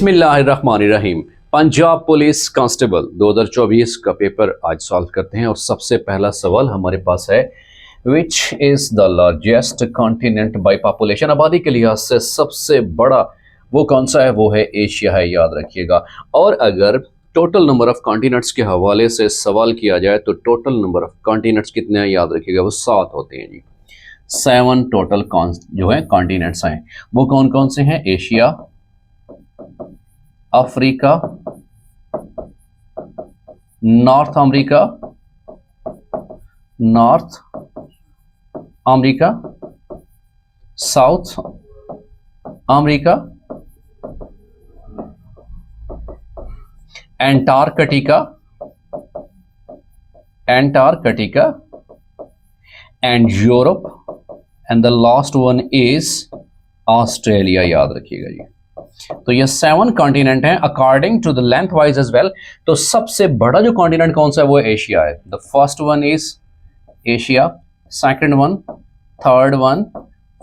बिस्मिल्लाहिर्रहमानिर्रहीम। Punjab police constable 2024 का paper आज सॉल्व करते हैं और सबसे पहला सवाल हमारे पास है, which is the largest continent by population. आबादी के लिहाज से सबसे बड़ा वो कौन सा है? वो है एशिया है, याद रखिएगा। और अगर टोटल नंबर ऑफ कॉन्टिनेंट्स के हवाले से सवाल किया जाए तो टोटल नंबर ऑफ कॉन्टिनेंट्स कितने हैं? याद रखिएगा, वो 7 होते हैं जी। 7 टोटल जो है कॉन्टिनेंट्स हैं। वो कौन कौन से हैं? Asia, Africa, North America, South America, Antarctica and Europe, and the last one is Australia. याद रखिएगा जी। तो ये 7 कॉन्टिनेंट हैं according to the length wise as well. तो सबसे बड़ा जो कॉन्टिनेंट कौन सा है? वो एशिया है। The first one is Asia, second one, third one,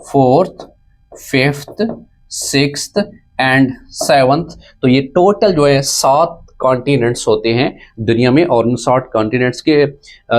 fourth, fifth, sixth and seventh. तो ये टोटल जो है 7 कॉन्टिनेंट्स होते हैं दुनिया में। और उन 7 कॉन्टिनेंट्स के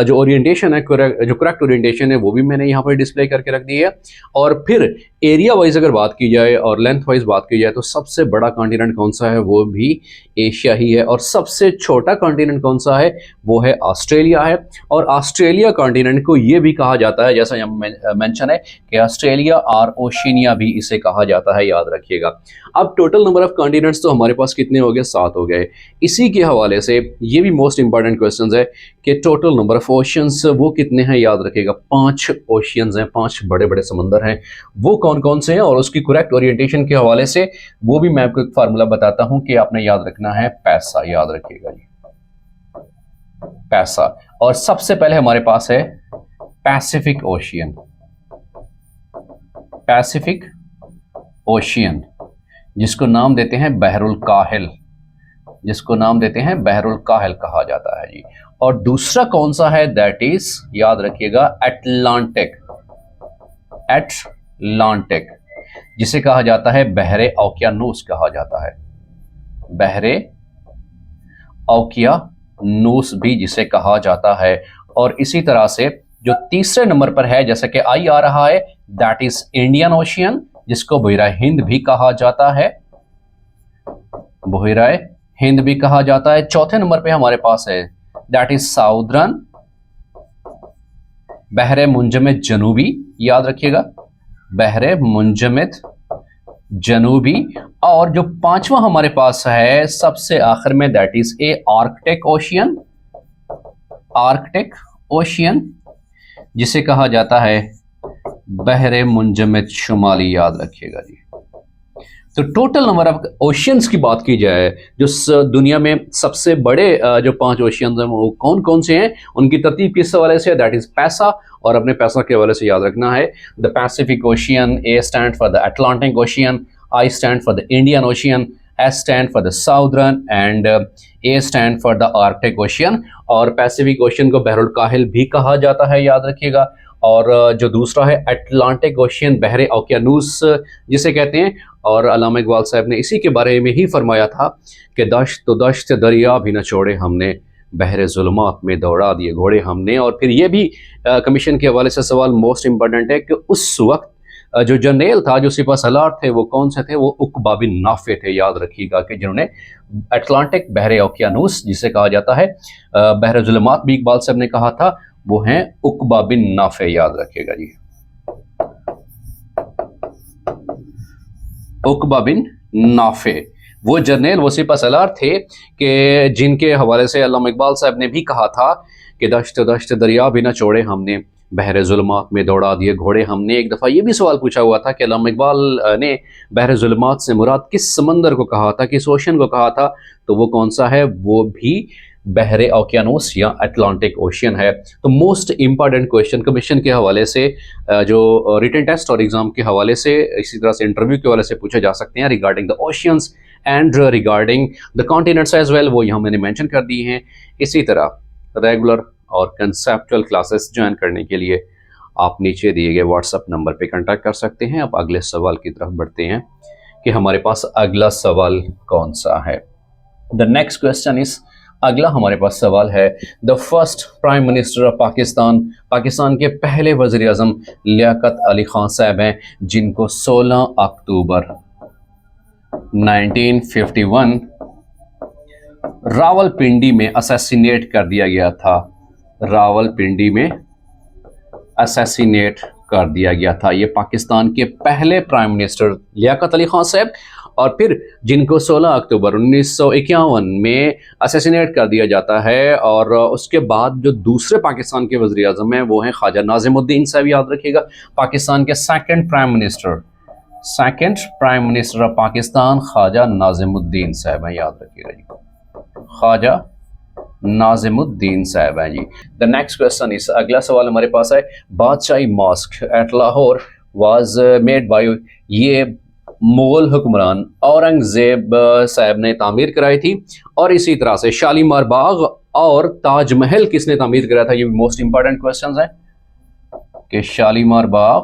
जो ओरिएंटेशन है, जो करेक्ट ओरिएंटेशन है, वो भी मैंने यहाँ पर डिस्प्ले करके रख दी है। और फिर एरिया वाइज अगर बात की जाए और लेंथ वाइज बात की जाए तो सबसे बड़ा कॉन्टिनेंट कौन सा है? वो भी एशिया ही है। और सबसे छोटा कॉन्टिनेंट कौन सा है? वो है ऑस्ट्रेलिया है। और ऑस्ट्रेलिया कॉन्टिनेंट को ये भी कहा जाता है, जैसा यहाँ मेंशन है कि ऑस्ट्रेलिया और ओशिनिया भी इसे कहा जाता है, याद रखिएगा। अब टोटल नंबर ऑफ कॉन्टिनेंट्स तो हमारे पास कितने हो गए? 7 हो गए। इसी के हवाले से ये भी मोस्ट इंपॉर्टेंट क्वेश्चन है कि टोटल नंबर ऑफ ओशियंस वो कितने हैं? याद रखिएगा, 5 ओशियंस हैं, 5 बड़े बड़े समंदर हैं। वो कौन कौन से हैं और उसकी करेक्ट ओरिएंटेशन के हवाले से वो भी मैं आपको एक फार्मूला बताता हूं कि आपने याद रखना है पैसा। याद रखिएगा जी, पैसा। और सबसे पहले हमारे पास है पैसिफिक ओशियन, जिसको नाम देते हैं बहरुल काहिल कहा जाता है जी। और दूसरा कौन सा है? दैट इज, याद रखिएगा, एटलांटिक, जिसे कहा जाता है बहरे ओकियानूस कहा जाता है। बहरे ओकियानूस भी जिसे कहा जाता है। और इसी तरह से जो तीसरे नंबर पर है, जैसा कि आई आ रहा है, दैट इज इंडियन ओशियन, जिसको बहिराए हिंद भी कहा जाता है। चौथे नंबर पे हमारे पास है, दैट इज साउदर्न, बहरे मुंजमद जनूबी। याद रखिएगा, बहरे मुंजमद जनूबी। और जो 5वां हमारे पास है सबसे आखिर में, that is a Arctic ocean, जिसे कहा जाता है बहरे मुंजमद शुमाली। याद रखिएगा जी। तो टोटल नंबर ऑफ ओशियंस की बात की जाए, जो दुनिया में सबसे बड़े जो 5 ओशियंस हैं वो कौन कौन से हैं, उनकी तरतीब किस हवाले से है? दैट इज पैसा। और अपने पैसा के हवाले से याद रखना है, the Pacific ocean, A stand for the Atlantic ocean, I stand for the Indian ocean, S stand for the southern and A stand for the Arctic ocean. और पैसिफिक ओशियन को बहरुल काहिल भी कहा जाता है, याद रखिएगा। और जो दूसरा है अटलांटिक ओशियन, बहरे ओकियानूस जिसे कहते हैं। और अल्लामा इकबाल साहब ने इसी के बारे में ही फरमाया था कि दश्त तो दश्त दरिया भी न छोड़े हमने, बहरे जुल्मात में दौड़ा दिए घोड़े हमने। और फिर ये भी कमीशन के हवाले से सवाल मोस्ट इंपॉर्टेंट है कि उस वक्त जो जर्नल था, जो सिपह सलार थे, वो कौन से थे? वो उक़बा बिन नाफे थे। याद रखिएगा कि जिन्होंने अटलांटिक, बहरे ओकियानूस जिसे कहा जाता है, बहरे जुल्मात भी इकबाल साहब ने कहा था, वो हैं उक़बा बिन नाफे। याद रखिएगा जी, उक़बा बिन नाफे वो जर्नल, वो सिपह सलार थे कि जिनके हवाले से अल्लामा इकबाल साहब ने भी कहा था कि दश्त दश्त दरिया भी न छोड़े हमने, बहरे जुल्मात में दौड़ा दिए घोड़े हमने। एक दफ़ा ये भी सवाल पूछा हुआ था कि अल्लामा इकबाल ने बहरे जुल्मात से मुराद किस समंदर को कहा था, किस ओशन को कहा था? तो वो कौन सा है? वो भी बहरे ओकियानूस या अटलांटिक ओशियन है। तो मोस्ट इंपॉर्टेंट क्वेश्चन कमीशन के हवाले से, जो रिटन टेस्ट और एग्जाम के हवाले से, इसी तरह से इंटरव्यू के हवाले से पूछे जा सकते हैं regarding the oceans and regarding the continents as well, वो यहाँ मैंने मेंशन कर दी हैं। इसी तरह रेगुलर और कंसेप्चुअल क्लासेस ज्वाइन करने के लिए आप नीचे दिए गए व्हाट्सएप नंबर पे कांटेक्ट कर सकते हैं। अब अगले सवाल की तरफ बढ़ते हैं कि हमारे पास अगला सवाल कौन सा है। द नेक्स्ट क्वेश्चन इज, अगला हमारे पास सवाल है, the first prime minister of Pakistan, Pakistan के पहले वज़ीर आज़म लियाकत अली खान साहब हैं, जिनको 16 अक्टूबर 1951 रावलपिंडी में असैसिनेट कर दिया गया था। रावलपिंडी में असैसिनेट कर दिया गया था। ये पाकिस्तान के पहले प्राइम मिनिस्टर लियाकत अली खान साहब, और फिर जिनको 16 अक्टूबर 1951 में असैसिनेट कर दिया जाता है। और उसके बाद जो दूसरे पाकिस्तान के वज़ीर आज़म हैं वो हैं ख्वाजा नाज़िमुद्दीन साहब, याद रखिएगा, पाकिस्तान के second prime minister of Pakistan Khwaja Nazimuddin sahab हैं, याद रखिएगा जी, ख्वाजा नाज़िमुद्दीन साहब हैं जी। द नेक्स्ट क्वेश्चन इस, अगला सवाल हमारे पास है, Badshahi mosque at Lahore was made by, ये मुगल हुक्मरान औरंगजेब साहब ने तामीर कराई थी। और इसी तरह से शालीमार बाग और ताजमहल किसने तामीर कराया था? ये भी मोस्ट इंपॉर्टेंट क्वेश्चंस हैं कि शालीमार बाग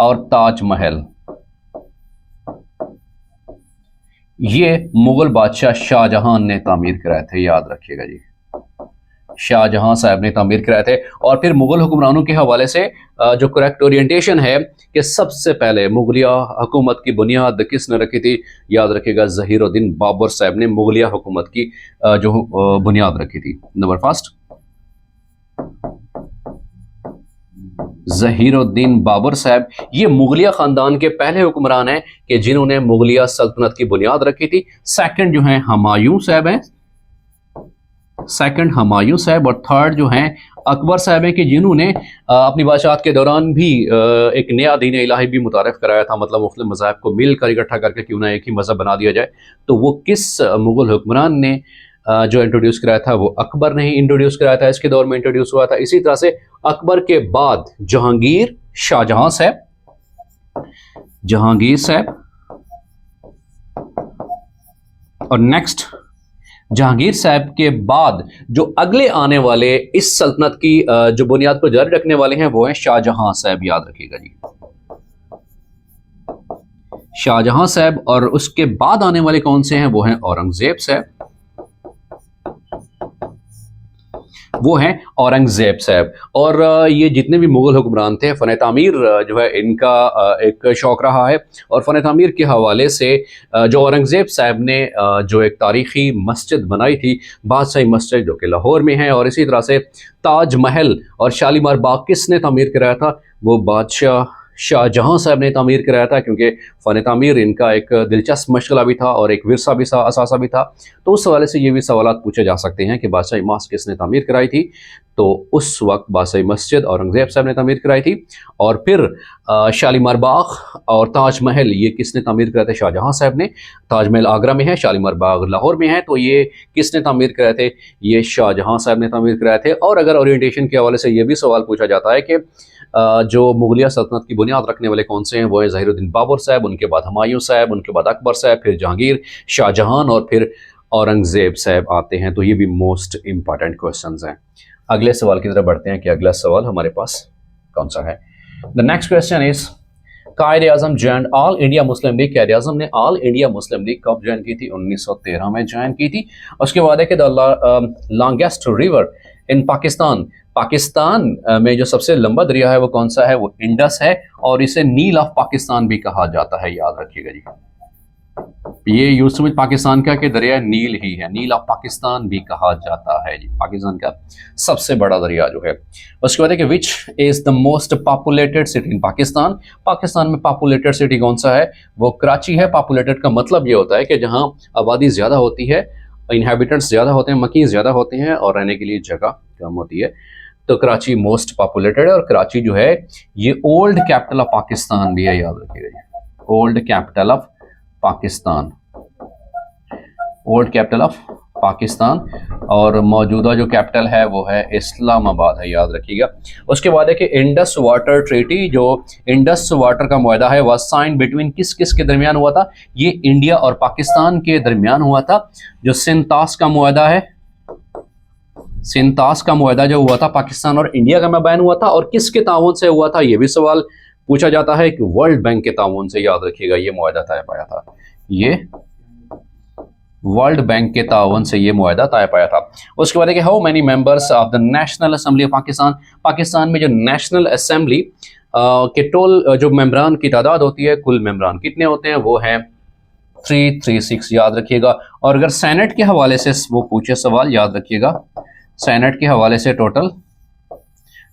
और ताजमहल ये मुगल बादशाह शाहजहां ने तामीर कराए थे, याद रखिएगा जी, शाहजहां साहब ने तामीर कराए थे। और फिर मुगल हुक्मरानों के हवाले से जो करेक्ट ओरिएंटेशन है कि सबसे पहले मुगलिया हुकूमत की बुनियाद किसने रखी थी? याद रखिएगा, ज़हीरुद्दीन बाबर साहब ने मुगलिया हुकूमत की जो बुनियाद रखी थी। नंबर फर्स्ट, ज़हीरुद्दीन बाबर साहब, ये मुगलिया ख़ानदान के पहले हुक्मरान हैं कि जिन्होंने मुगलिया सल्तनत की बुनियाद रखी थी। सेकंड जो हैं हुमायूं साहब हैं, सेकंड हुमायूं साहब, और थर्ड जो हैं अकबर साहब हैं कि जिन्होंने अपनी बादशाहत के दौरान भी एक नया दीन इलाही भी मुतारफ़ कराया था, मतलब मुख्तलिफ मज़ाहब को मिलकर इकट्ठा करके क्यों ना एक ही मज़हब बना दिया जाए। तो वो किस मुगल हुक्मरान ने जो इंट्रोड्यूस कराया था? वो अकबर ने ही इंट्रोड्यूस कराया था, इसके दौर में इंट्रोड्यूस हुआ था। इसी तरह से अकबर के बाद जहांगीर, शाहजहां साहब, जहांगीर साहब, और नेक्स्ट जहांगीर साहब के बाद जो अगले आने वाले इस सल्तनत की जो बुनियाद को जारी रखने वाले हैं वो हैं शाहजहां साहब, याद रखिएगा जी, शाहजहां साहब। और उसके बाद आने वाले कौन से हैं? वो हैं औरंगजेब साहब, वो हैं औरंगजेब साहब। और ये जितने भी मुगल हुक्मरान थे, फ़न तामीर जो है इनका एक शौक़ रहा है। और फ़न तामीर के हवाले से जो औरंगजेब साहब ने जो एक तारीख़ी मस्जिद बनाई थी, बादशाही मस्जिद, जो कि लाहौर में है। और इसी तरह से ताजमहल और शालीमार बाग किसने तामीर कराया था? वो बादशाह शाहजहां साहब ने तामीर कराया था, क्योंकि फ़न तामीर इनका एक दिलचस्प मशगला भी था और एक विरसा भी असासा भी था। तो उस हवाले से ये भी सवालात पूछे जा सकते हैं कि बादशाही मस्जिद किसने तामीर कराई थी? तो उस वक्त बादशाही मस्जिद औरंगजेब साहब ने तामीर कराई थी। और फिर शालीमार बाग और ताजमहल ये किसने तामीर कराए थे? शाहजहां साहब ने। ताजमहल आगरा में है, शालीमार बाग लाहौर में है, तो ये किसने तामीर कराए थे? ये शाहजहां साहब ने तामीर कराए थे। और अगर ओरिएंटेशन के हवाले से ये भी सवाल पूछा जाता है कि जो मुगलिया सल्तनत की बुनियाद रखने वाले कौन से हैं, वो हैं ज़हीरुद्दीन बाबर साहब, उनके बाद हुमायूं साहब, उनके बाद अकबर साहब, फिर जहांगीर, शाहजहां और फिर औरंगजेब साहब आते हैं। तो ये भी मोस्ट इंपॉर्टेंट क्वेश्चंस हैं। अगले सवाल की तरफ बढ़ते हैं कि अगला सवाल हमारे पास कौन सा है। The next question is, Quaid Azam join all India Muslim League. Quaid Azam ने ऑल इंडिया मुस्लिम लीग कब ज्वाइन की थी? 1913 में ज्वाइन की थी। उसके बाद है कि the longest river in Pakistan, Pakistan में जो सबसे लंबा दरिया है वो कौन सा है? वो इंडस है, और इसे नील ऑफ पाकिस्तान भी कहा जाता है, याद रखिएगा जी। ये यूसुफ पाकिस्तान का कि दरिया नील ही है, नील ऑफ पाकिस्तान भी कहा जाता है जी, पाकिस्तान का सबसे बड़ा दरिया जो है। उसके बाद है कि which is the most populated city in Pakistan. Pakistan में पॉपुलेटेड सिटी कौन सा है? वो कराची है। पॉपुलेटेड का मतलब ये होता है कि जहाँ आबादी ज़्यादा होती है, इनहेबिटेंट्स ज़्यादा होते हैं, मकीन ज़्यादा होते हैं और रहने के लिए जगह कम होती है। तो कराची मोस्ट पॉपुलेटेड है। और कराची जो है ये ओल्ड कैपिटल ऑफ पाकिस्तान भी है, याद रखिएगा, old capital of Pakistan, old capital of Pakistan. और मौजूदा जो कैपिटल है वो है इस्लामाबाद है, याद रखिएगा। उसके बाद है कि इंडस वाटर ट्रीटी, जो इंडस वाटर का मुआहदा है, वह साइन बिटवीन किस किस के दरमियान हुआ था? ये इंडिया और पाकिस्तान के दरमियान हुआ था। जो सिंतास का मुआहदा है, सिंतास का मुआहदा जो हुआ था पाकिस्तान और इंडिया का मबैन हुआ था, और किसके ताउन से हुआ था? ये भी सवाल पूछा जाता है कि वर्ल्ड बैंक के ताउन से, याद रखिएगा, ये मुआहदा तय पाया था। ये वर्ल्ड बैंक के ताउन से ये मुआहदा तय पाया था। उसके बाद है कि how many members of the national assembly of Pakistan, Pakistan में जो नेशनल असेंबली के टोल जो मेंबरान की तादाद होती है, कुल मेंबरान कितने होते हैं, वो है 336, याद रखिएगा। और अगर सेनेट के हवाले से वो पूछे सवाल, याद रखिएगा, सेनेट के हवाले से टोटल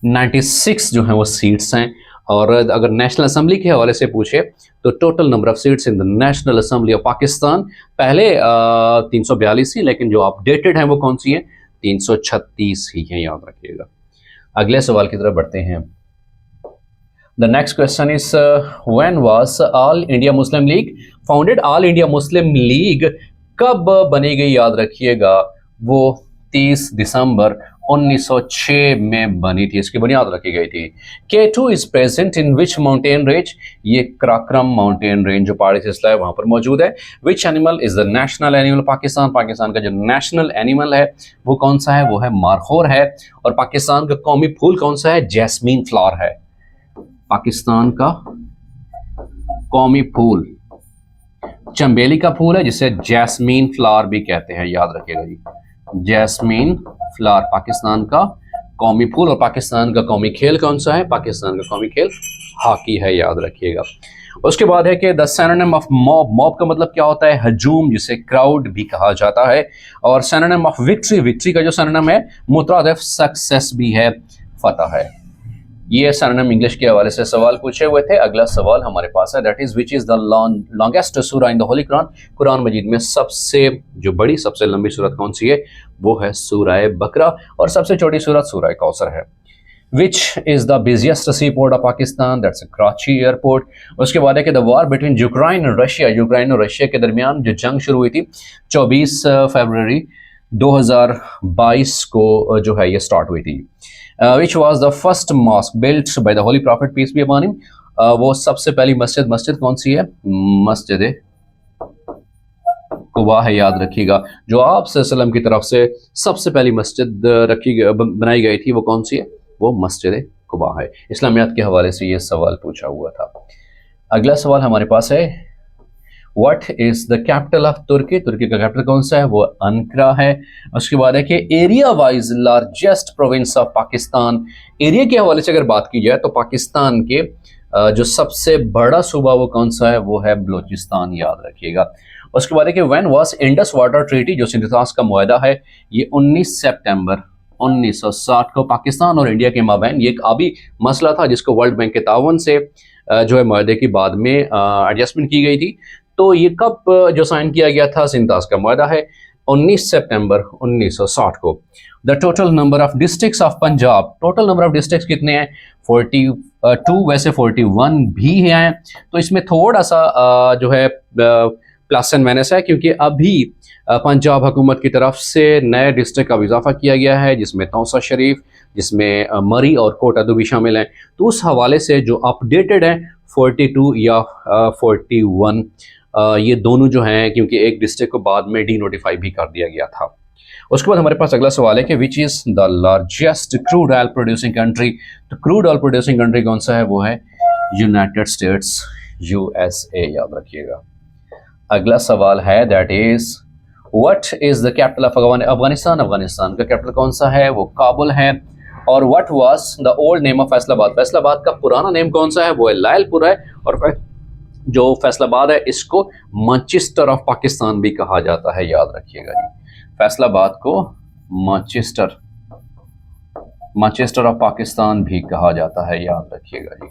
96 जो है वो सीट्स हैं। और अगर नेशनल असेंबली के हवाले से पूछे तो total number of seats in the national assembly of Pakistan पहले 342 थी, लेकिन जो अपडेटेड है वो कौन सी है, 336 ही है, याद रखिएगा। अगले सवाल की तरफ बढ़ते हैं। The next question is when was All India Muslim League founded? All India Muslim League कब बनी गई, याद रखिएगा, वो 30 दिसंबर 1906 में बनी थी, इसकी बुनियाद रखी गई थी। K2 is present in which mountain range? ये कराक्रम माउंटेन रेंज जो पहाड़ी सिलसिला है वहां पर मौजूद है। Which animal is the national animal Pakistan? Pakistan का जो नेशनल एनिमल है वो कौन सा है, वो है मारखोर है। और पाकिस्तान का कौमी फूल कौन सा है, जैस्मीन फ्लावर है। पाकिस्तान का कौमी फूल चंबेली का फूल है, जिसे जैस्मीन फ्लावर भी कहते हैं, याद रखिएगा जी, जैस्मीन फ्लावर पाकिस्तान का कौमी फूल। और पाकिस्तान का कौमी खेल कौन सा है, पाकिस्तान का कौमी खेल हॉकी है, याद रखिएगा। उसके बाद है कि the synonym of mob, mob का मतलब क्या होता है, हजूम, जिसे क्राउड भी कहा जाता है। और सिनोनिम ऑफ विक्ट्री, विक्ट्री का जो सिनोनिम है मुतरादिफ सक्सेस भी है, फतह है। ये सिनोनिम इंग्लिश के हवाले से सवाल पूछे हुए थे। अगला सवाल हमारे पास है, that is which is the longest सूरा इन द होली कुरान? कुरान मजीद में सबसे जो बड़ी, सबसे लंबी सूरत कौन सी है, वो है सूरा बकरा। और सबसे छोटी सूरत सूरा कौसर है। Which is the busiest sea port of Pakistan? That's Karachi airport. उसके बाद है कि द वॉर बिटवीन यूक्रेन और रशिया, यूक्रेन और रशिया के दरमियान जो जंग शुरू हुई थी 24 फरवरी 2022 को जो है ये स्टार्ट हुई थी। Which was the first mosque built by the Holy Prophet peace be upon him? वो सबसे पहली मस्जिद कौन सी है, मस्जिद कुबा है, याद रखिएगा। जो आप सल्लल्लाहु अलैहि वसल्लम की तरफ से सबसे पहली मस्जिद बनाई गई थी वो कौन सी है, वो मस्जिद कुबा है। इस्लामियात के हवाले से ये सवाल पूछा हुआ था। अगला सवाल हमारे पास है, What is the capital of तुर्की? तुर्की का कैपिटल कौन सा है, वो अंकारा है। उसके बाद है कि area wise largest province of Pakistan. Area के हवाले से अगर बात की जाए तो पाकिस्तान के जो सबसे बड़ा सूबा वो कौन सा है, वो है बलूचिस्तान, याद रखिएगा। उसके बाद है कि when was Indus water treaty, जो सिंथेसिस का मुआहदा है, ये 19 सितंबर 1960 को पाकिस्तान और इंडिया के माबैन, ये एक आबी मसला था जिसको वर्ल्ड बैंक के तावन से जो है मुआहदे की बाद में एडजस्टमेंट की गई थी। तो ये कब जो साइन किया गया था, सिंथेसिस का मुआहदा है 19 सितंबर 1960 को। The total number of districts of Punjab, total number of districts कितने हैं, 42, वैसे 41 भी हैं। तो इसमें थोड़ा सा जो है प्लस एंड माइनस है, क्योंकि अभी पंजाब हुकूमत की तरफ से नए डिस्ट्रिक्ट का इजाफा किया गया है, जिसमें तौसा शरीफ, जिसमें मरी और कोटा भी शामिल हैं। तो उस हवाले से जो अपडेटेड है 42 या 41 ये दोनों जो हैं, क्योंकि एक डिस्ट्रिक्ट को बाद में डी नोटिफाई भी कर दिया गया था। उसके बाद हमारे पास अगला सवाल है कि which is the largest crude oil producing country? तो क्रूड ऑयल प्रोड्यूसिंग कंट्री कौन सा है, वो है यूनाइटेड स्टेट्स, USA, याद रखिएगा। अगला सवाल है, that is what is the capital of Afghanistan? Afghanistan का कैपिटल कौन सा है, वो काबुल है। और what was the old name of Faisalabad? Faisalabad का पुराना नेम कौन सा है, वो है लायलपुर है। और जो फैसलाबाद है इसको मैनचेस्टर ऑफ पाकिस्तान भी कहा जाता है, याद रखिएगा जी। फैसलाबाद को मैनचेस्टर ऑफ पाकिस्तान भी कहा जाता है, याद रखिएगा जी।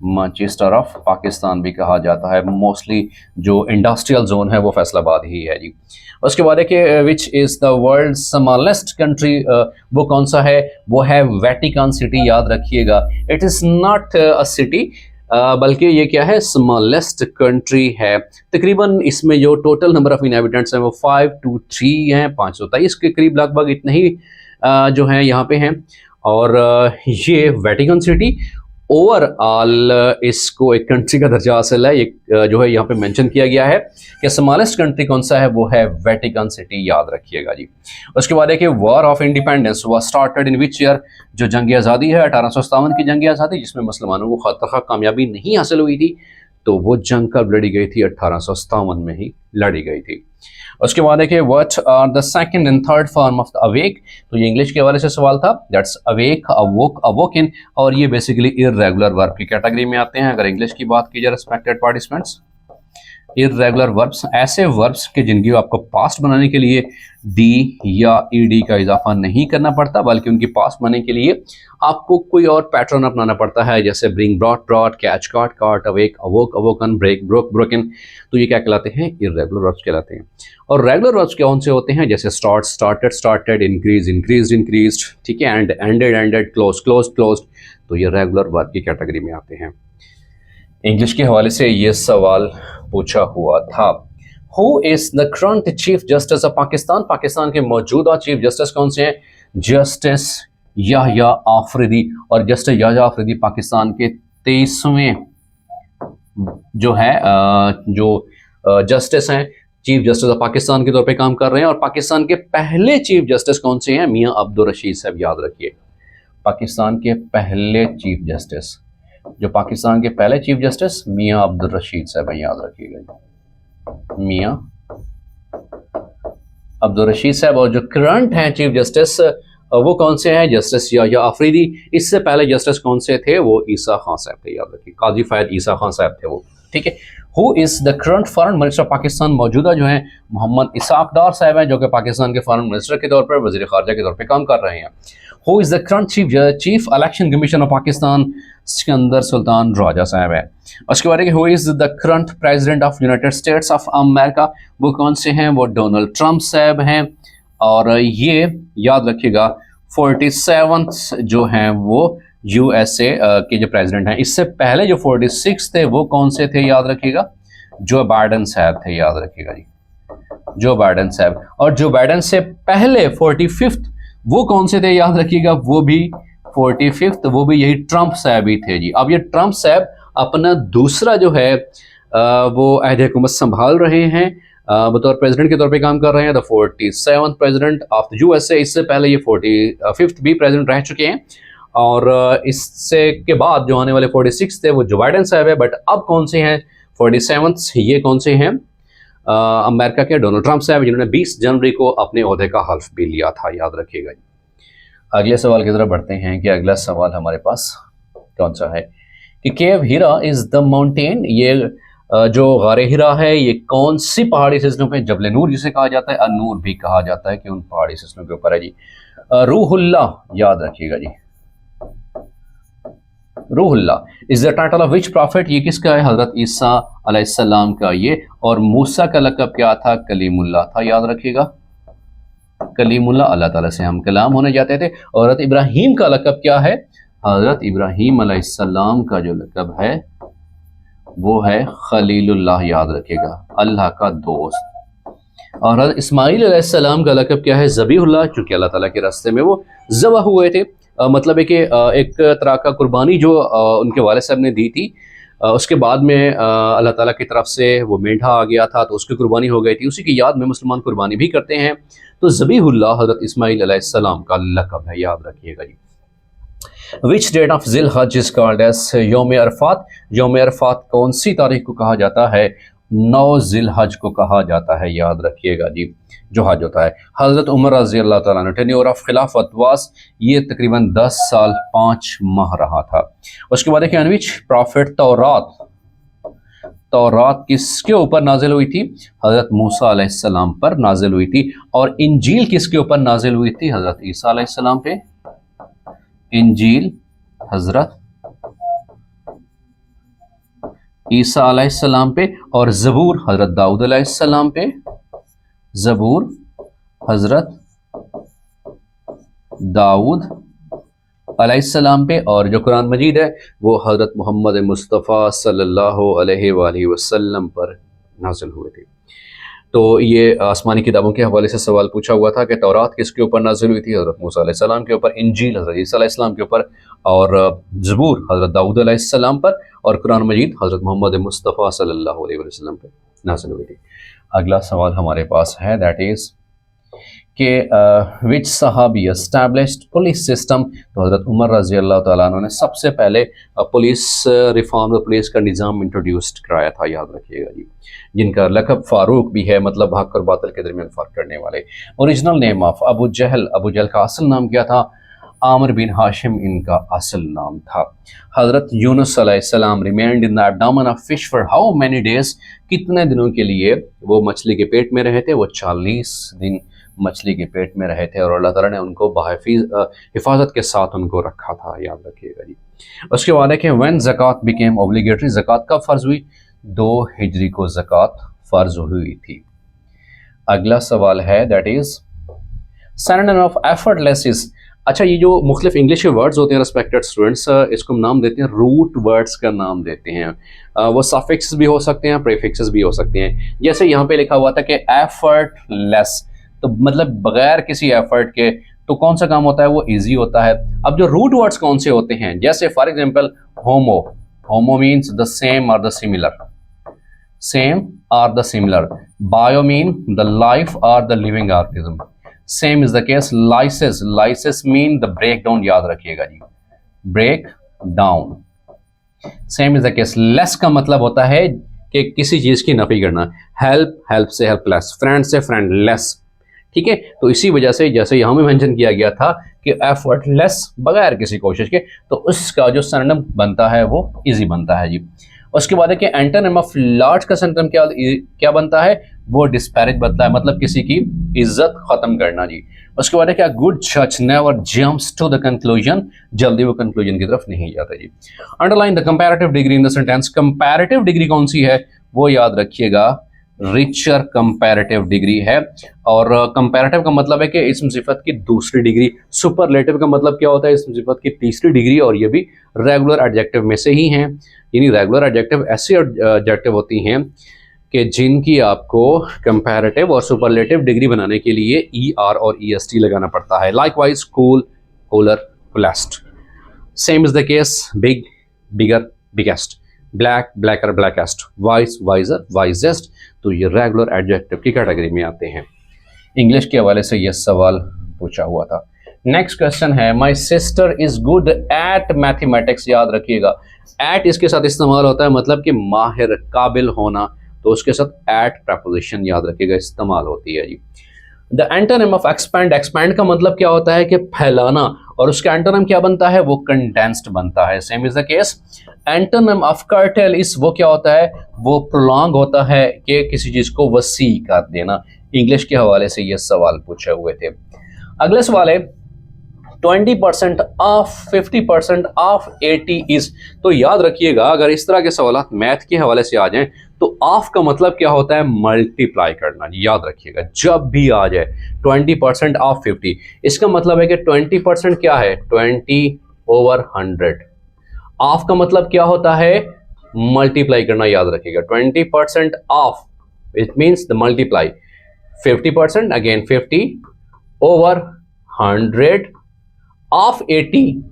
मैनचेस्टर ऑफ पाकिस्तान भी कहा जाता है। मोस्टली जो इंडस्ट्रियल जोन है वो फैसलाबाद ही है जी। उसके बाद है कि which is the world smallest country? वो कौन सा है, वो है वेटिकन सिटी, याद रखिएगा। It is not a city, बल्कि ये क्या है, स्मॉलेस्ट कंट्री है। तकरीबन इसमें जो टोटल नंबर ऑफ इनहेबिटेंट्स हैं वो 523 हैं, 523 के करीब लगभग इतने ही जो हैं यहाँ पे हैं। और ये वेटिकन सिटी ओवरऑल इसको एक कंट्री का दर्जा हासिल है। एक जो है यहाँ पे मेंशन किया गया है कि स्मॉलेस्ट कंट्री कौन सा है, वो है वेटिकन सिटी, याद रखिएगा जी। उसके बाद है कि war of independence was started in which year, जो जंग आज़ादी है 1857 की जंग आज़ादी, जिसमें मुसलमानों को खातिर कामयाबी नहीं हासिल हुई थी, तो वो जंग कब लड़ी गई थी, 1857 में ही लड़ी गई थी। उसके बाद है कि what are the second and third form of the awake, तो ये इंग्लिश के हवाले से सवाल था, दैट्स अवेक, अवोक, अवोकन, और ये बेसिकली इर्रेगुलर वर्ब की कैटेगरी में आते हैं। अगर इंग्लिश की बात की जाए रिस्पेक्टेड पार्टिसिपेंट्स, इर्रेगुलर वर्ब्स ऐसे वर्ब्स के जिनकी आपको पास्ट बनाने के लिए डी या ईडी का इजाफा नहीं करना पड़ता, बल्कि उनकी पास्ट बनाने के लिए आपको कोई और पैटर्न अपनाना पड़ता है, जैसे bring, brought, brought, catch, caught, caught, awake, awoke, awoken, break, broke, broken. तो ये क्या कहलाते हैं, इर्रेगुलर वर्ब्स कहलाते हैं। और रेगुलर वर्ब्स कौन से होते हैं, जैसे start, started, started, increase, increased, increased, ठीक है, and, ended, ended, close, close, closed, तो ये रेगुलर वर्ब की कैटेगरी में आते हैं। इंग्लिश के हवाले से ये सवाल पूछा हुआ था, who is the current chief justice of Pakistan, Pakistan के मौजूदा चीफ जस्टिस कौन से हैं, जस्टिस याह्या आफरीदी। और जस्टिस याह्या आफरीदी पाकिस्तान के 23वें जो है जस्टिस हैं, चीफ जस्टिस ऑफ पाकिस्तान के तौर पे काम कर रहे हैं। और पाकिस्तान के पहले चीफ जस्टिस कौन से हैं, मियां अब्दुल रशीद साहब, याद रखिए। पाकिस्तान के पहले चीफ जस्टिस, जो पाकिस्तान के पहले चीफ जस्टिस मियां अब्दुल रशीद साहब, याद रखिएगा, मियां अब्दुल रशीद साहब। और जो करंट हैं चीफ जस्टिस वो कौन से हैं, जस्टिस याह्या आफरीदी। इससे पहले जस्टिस कौन से थे, वो ईसा खान साहब थे, याद रखिए, काजी फायद ईसा खान साहब थे वो, ठीक है। Who is the current foreign minister Pakistan, मौजूदा जो है मोहम्मद इसाक डार साहब हैं, जो कि पाकिस्तान के फॉरेन मिनिस्टर के तौर पर, वजीर खारजा के तौर पर काम कर रहे हैं। Who is the current chief election commission of Pakistan, Sikandar Sultan Raja sahab है। उसके बाद who is the current president of United States of America, वो कौन से हैं, वो डोनाल्ड ट्रंप साहब हैं। और ये याद रखिएगा 47th जो हैं वो यूएसए के जो प्रेसिडेंट हैं। इससे पहले जो 46 थे वो कौन से थे, याद रखिएगा, जो बाइडेन साहब थे, याद रखिएगा जी, जो बाइडेन साहब। और जो बाइडेन से पहले 45th वो कौन से थे, याद रखिएगा, वो भी 45th वो भी यही ट्रंप साहब ही थे जी। अब ये ट्रंप साहब अपना दूसरा जो है वो अहद हुकूमत संभाल रहे हैं, बतौर प्रेसिडेंट के तौर पे काम कर रहे हैं, the 47th president of the USA. इससे पहले ये 45th भी प्रेसिडेंट रह चुके हैं। और इससे के बाद जो आने वाले 46 थे वो जो बाइडेन साहब है। बट अब कौन से हैं 47th, ये कौन से हैं, अमेरिका के डोनाल्ड ट्रंप साहब, जिन्होंने 20 जनवरी को अपने ओहदे का हल्फ भी लिया था, याद रखिएगा। अगले सवाल की तरफ बढ़ते हैं कि अगला सवाल हमारे पास कौन सा है कि केव हीरा इज द माउंटेन, ये जो गारे हिरा है ये कौन सी पहाड़ी सिलसिलों पे, जबल नूर जिसे कहा जाता है, अनूर भी कहा जाता है, कि उन पहाड़ी सिलसिलों के ऊपर है जी। रूहुल्ला, याद रखिएगा जी, Ruhullah is the title of which prophet, ये किसका है, हजरत ईसा अलैहिस्सलाम का ये। और मूसा का लक़ब क्या था, कलीमुल्लाह था, याद रखिएगा, कलीमुल्लाह, अल्लाह ताला से हम कलाम होने जाते थे। और हजरत इब्राहीम का लक़ब क्या है, हजरत इब्राहीम अलैहिस्सलाम का जो लक़ब है वो है खलीलुल्लाह, याद रखिएगा, अल्लाह का दोस्त। और हज़रत इस्माइल अलैहिस्सलाम का लक़ब क्या है, ज़बीहुल्लाह, चूँकि अल्लाह ताला के रास्ते में वो ज़बह हुए थे। मतलब है कि एक तरह का कुर्बानी जो उनके वालिद साहब ने दी थी, उसके बाद में अल्लाह ताला की तरफ से वो मेंढा आ गया था, तो उसकी कुर्बानी हो गई थी, उसी की याद में मुसलमान कुर्बानी भी करते हैं। तो ज़बीहुल्लाह हज़रत इस्माइल अलैहिस्सलाम का लक़ब है, याद रखिएगा जी। विच डेट ऑफ ज़िल हज इज कॉल्ड एज यौम अरफात, यौम अरफात कौन सी तारीख को कहा जाता है, 9 ज़िल हज को कहा जाता है, याद रखिएगा जी, जो हज होता है। हज़रत उमर रज़ी अल्लाह तआला अन्हु टेन्योर ऑफ खिलाफत वास, ये तकरीबन 10 साल 5 माह रहा था। उसके बाद देखिए विच प्रॉफिट तौरात, तौरात किसके ऊपर नाजिल हुई थी, हज़रत मूसा अलैहिस्सलाम पर नाजिल हुई थी। और इंजील किसके ऊपर नाजिल हुई थी, हज़रत ईसा अलैहिस्सलाम पे, इंजील हज़रत ईसा अलैहिस्सलाम पे। और ज़बूर हज़रत दाऊद अलैहिस्सलाम पे, ज़बूर हज़रत दाऊद अलैहिस्सलाम पे। और जो कुरान मजीद है वो हज़रत मोहम्मद मुस्तफ़ा सल्लल्लाहु अलैहि वसल्लम पर नाज़िल हुए थे। तो ये आसमानी किताबों के हवाले से सवाल पूछा हुआ था कि तौरात किसके ऊपर नाज़िल हुई थी? हज़रत मूसा अलैहिस्सलाम के ऊपर, इंजील हज़रत ईसा अलैहिस्सलाम के ऊपर, और ज़बूर हज़रत दाऊद अलैहिस्सलाम पर, और कुरान मजीद हज़रत मोहम्मद मुस्तफ़ा सल्लल्लाहु अलैहि वसल्लम पर नाज़िल हुई थी। अगला सवाल हमारे पास है, दैट इज़ कि विच सहाबी एस्टैब्लिश्ड पुलिस सिस्टम। तो हज़रत उमर रज़ी अल्लाह तआला अन्हु ने सबसे पहले पुलिस रिफॉर्म, पुलिस का निज़ाम इंट्रोड्यूस कराया था, याद रखिएगा जी, जिनका लक़ब फ़ारूक भी है, मतलब हक़ और बातिल के दरमियान फ़र्क करने वाले। ओरिजिनल नेम ऑफ अबू जहल, अबू जहल का असल नाम क्या था? आमिर बिन हाशिम इनका असल नाम था। हज़रत यूनुस अलैहिस्सलाम remained in the abdomen of fish for how many days, कितने दिनों के लिए वो मछली के पेट में रहे थे? वो 40 दिन मछली के पेट में रहे थे और अल्लाह ताला ने उनको हिफाजत के साथ उनको रखा था, याद रखिएगा जी। उसके बाद है कि व्हेन ज़कात बिकेम ऑब्लिगेटरी, ज़कात कब फ़र्ज़ हुई? 2 हिजरी को ज़कात फ़र्ज़ हुई थी। अगला सवाल है, that is synonym of effortless is. अच्छा, ये जो मुख्तलिफ इंग्लिश के वर्ड्स होते हैं रिस्पेक्टेड स्टूडेंट्स, इसको हम नाम देते हैं रूट वर्ड्स का नाम देते हैं। वो सफिक्स भी हो सकते हैं, प्रीफिक्सेस भी हो सकते हैं। जैसे यहाँ पे लिखा हुआ था कि एफर्टलेस, तो मतलब बगैर किसी एफर्ट के, तो कौन सा काम होता है? वो इजी होता है। अब जो रूट वर्ड्स कौन से होते हैं? जैसे for example homo, homo means the same और द सिमिलर, सेम और the similar. Bio mean the life और the living organism. Same is the case lysis, lysis mean the break down, याद रखिएगा जी, break down. Same is the case less का मतलब होता है कि किसी चीज की नफी करना। हेल्प, हेल्प से हेल्पलेस, फ्रेंड से फ्रेंडलेस, ठीक है। तो इसी वजह से जैसे यहाँ में मेंशन किया गया था कि एफर्टलेस, बगैर किसी कोशिश के, तो उसका जो सिनोनिम बनता है वो इजी बनता है जी। उसके बाद है कि एंटोनिम ऑफ लार्ज का सिनोनिम क्या बनता है? वो डिस्पैरेज बनता है, मतलब किसी की इज्जत खत्म करना जी। उसके बाद है कि गुड जज never jumps to the conclusion, जल्दी वो कंक्लूजन की तरफ नहीं जाता जी। Underline the comparative degree in the sentence, comparative degree कौन सी है? वो याद रखिएगा, रिचर कंपैरेटिव डिग्री है। और कंपैरेटिव का मतलब है कि इस्म सिफत की दूसरी डिग्री। सुपरलेटिव का मतलब क्या होता है? इस्म सिफत की तीसरी डिग्री, और ये भी रेगुलर एडजेक्टिव में से ही हैं। यानी रेगुलर एडजेक्टिव ऐसे एडजेक्टिव होती हैं कि जिनकी आपको कंपैरेटिव और सुपरलेटिव डिग्री बनाने के लिए ER और EST लगाना पड़ता है। Likewise cool, cooler, coolest. Same is the case big, bigger, biggest, black, blacker, blackest, wise, wiser, wisest. तो ये रेगुलर एडजेक्टिव की कैटेगरी में आते हैं। इंग्लिश के हवाले से यह सवाल पूछा हुआ था। नेक्स्ट क्वेश्चन है, my sister is good at mathematics, याद रखिएगा एट इसके साथ इस्तेमाल होता है, मतलब कि माहिर, काबिल होना, तो उसके साथ एट प्रपोजिशन याद रखिएगा इस्तेमाल होती है जी। The antonym of expand, expand का मतलब क्या होता है? कि फैलाना, और उसका एंटोनिम क्या बनता है? वो कंडेंस्ड बनता है। Same is the case antonym of cartel इस, वो क्या होता है? वो प्रोलॉन्ग होता है, कि किसी चीज को वसी कर देना। इंग्लिश के हवाले से ये सवाल पूछे हुए थे। अगले सवाल है 20% ऑफ 50% ऑफ 80 इज। तो याद रखिएगा, अगर इस तरह के सवाल मैथ के हवाले से आ जाएं तो ऑफ का मतलब क्या होता है? मल्टीप्लाई करना। याद रखिएगा जब भी आ जाए 20% ऑफ 50, इसका मतलब है कि 20% क्या है? 20/100। ऑफ का मतलब क्या होता है? मल्टीप्लाई करना, याद रखिएगा। 20% of, it means the multiply. 50% again 50/100 of 80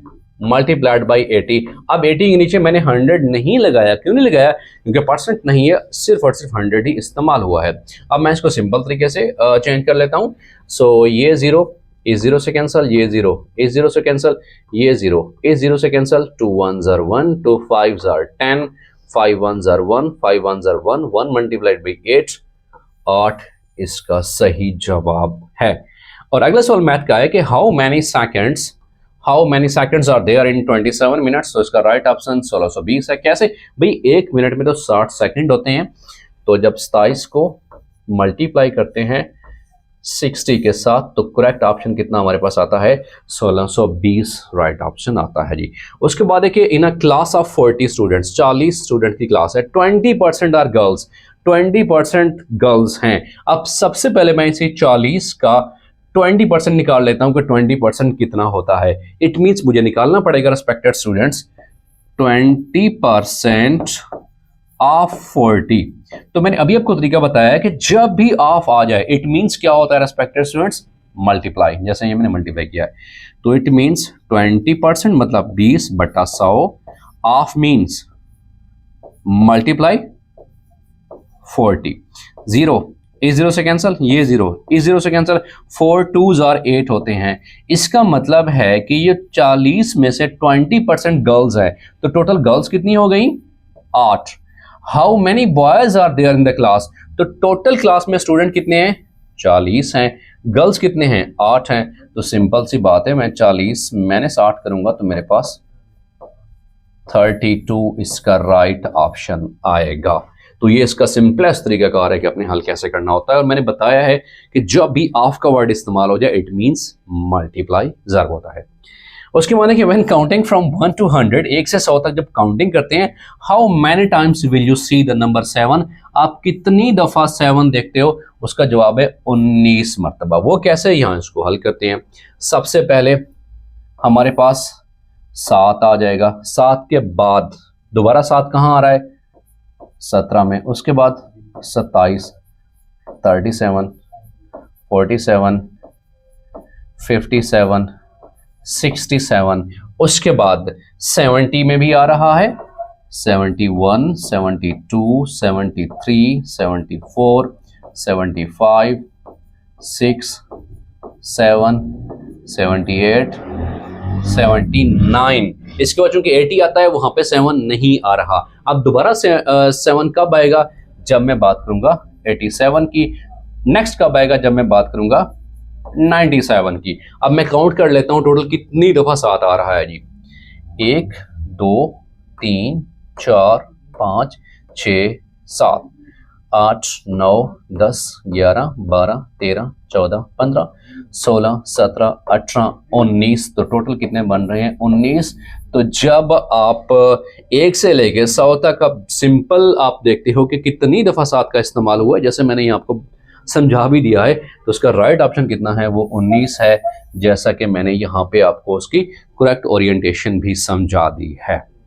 multiplied by 80। अब 80 के नीचे मैंने 100 नहीं लगाया। क्यों नहीं लगाया? क्योंकि परसेंट नहीं है, सिर्फ और सिर्फ 100 ही इस्तेमाल हुआ है। अब मैं इसको सिंपल तरीके से चेंज कर लेता हूँ। सो ये 0 इस 0 से कैंसिल, ये 0 इस 0 से कैंसिल, ये 0 इस 0 से cancel, 2 1s are 1, 2 5s are 10, 5 1s are 1, 5 1s are 1, 1 multiplied by 8, 8 इसका सही जवाब है। और अगला सवाल मैथ का है कि how many seconds are there in 27 minutes. तो इसका राइट ऑप्शन 1620 है। कैसे भाई? 1 मिनट में तो 60 सेकंड होते हैं, तो जब 27 को मल्टीप्लाई करते हैं 60 के साथ, तो करेक्ट ऑप्शन कितना हमारे पास आता है? 1620 राइट ऑप्शन आता है जी। उसके बाद है कि in a class of 40 students, 40 student की क्लास है, 20% आर गर्ल्स, 20% गर्ल्स हैं। अब सबसे पहले मैं इसे 40 का 20% निकाल लेता हूं कि 20% कितना होता है। इट मीन्स मुझे निकालना पड़ेगा रिस्पेक्टेड स्टूडेंट्स 20% ऑफ 40। तो मैंने अभी आपको तरीका बताया है कि जब भी ऑफ आ जाए इट मींस क्या होता है रेस्पेक्टेड स्टूडेंट्स, मल्टीप्लाई। जैसे ये मैंने मल्टीप्लाई किया है तो इट मींस 20% मतलब 20/100 ऑफ मींस मल्टीप्लाई 40। 0 इस 0 से कैंसिल, ये 0 इस 0 से कैंसिल, 4 2s are 8 होते हैं। इसका मतलब है कि ये 40 में से 20% गर्ल्स है तो टोटल गर्ल्स कितनी हो गई, 8। How many boys are there in the class, तो टोटल क्लास में स्टूडेंट कितने हैं, 40 हैं। गर्ल्स कितने हैं, 8 हैं। तो सिंपल सी बात है, मैं 40 माइनस 8 करूंगा तो मेरे पास 32 इसका राइट ऑप्शन आएगा। तो ये इसका सिंपलेस्ट तरीकाकार है कि अपने हल कैसे करना होता है। और मैंने बताया है कि जब भी ऑफ का वर्ड इस्तेमाल हो जाए इट मींस मल्टीप्लाई ज़रूर होता है। उसके माने कि व्हेन काउंटिंग फ्रॉम 1 to 100, 1 से 100 तक जब काउंटिंग करते हैं, how many times will you see the number 7, आप कितनी दफ़ा 7 देखते हो, उसका जवाब है 19 मरतबा। वो कैसे, यहाँ इसको हल करते हैं। सबसे पहले हमारे पास 7 आ जाएगा, 7 के बाद दोबारा 7 कहाँ आ रहा है, 17 में। उसके बाद 27, 37, 47, 57, 67। उसके बाद 70 में भी आ रहा है, 71, 72, 73, 74, 75, 6, 7, 78, 79। इसके बाद चूंकि 80 आता है वहां पे 7 नहीं आ रहा। अब दोबारा 7 कब आएगा, जब मैं बात करूंगा 87 की। नेक्स्ट कब आएगा, जब मैं बात करूंगा 97 की। अब मैं काउंट कर लेता हूं टोटल कितनी दफा 7 आ रहा है जी। 1 2 3 4 5 6 7 8 9 10 11 12 13 14 15 16 17 18 19। तो टोटल कितने बन रहे हैं, 19। तो जब आप 1 से लेके 100 तक अब सिंपल आप देखते हो कि कितनी दफ़ा 7 का इस्तेमाल हुआ है, जैसे मैंने ये आपको समझा भी दिया है। तो उसका राइट ऑप्शन कितना है, वो 19 है, जैसा कि मैंने यहाँ पे आपको उसकी करेक्ट ओरिएंटेशन भी समझा दी है।